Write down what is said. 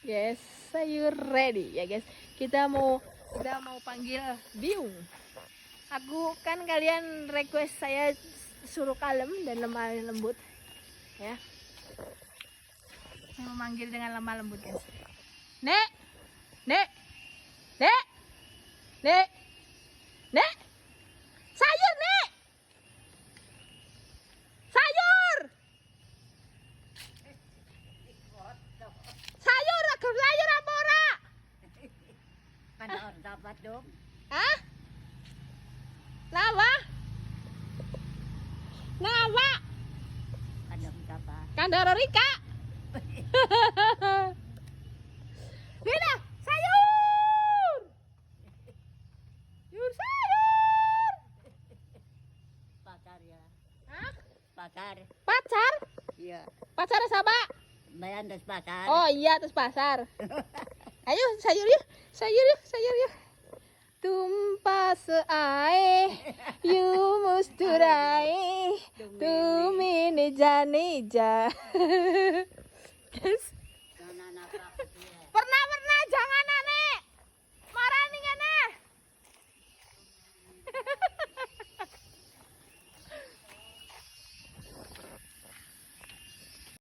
Guys, sayur ready ya guys. Kita mau panggil Biung. Aku kan kalian request saya suruh kalem dan lemah lembut. Ya. Saya memanggil dengan lemah lembut guys. Nek, nek, nek, nek, nek, sayur nek, sayur, sayur apa ora? Kan orang dapat dong. Hah? Nawa? Nawa? Ada dapat. Kandaro Rika? Lina, sayur! Sayur! Pakar ya. Hah? Pakar. Pacar? Iya. Pacar sama? Bayan das pakar. Oh iya, terus pasar. Ayo, sayur yuk. Sayur yuk. Tumpah seae, yumus turai, tumine janeja. Guys, Nana apa?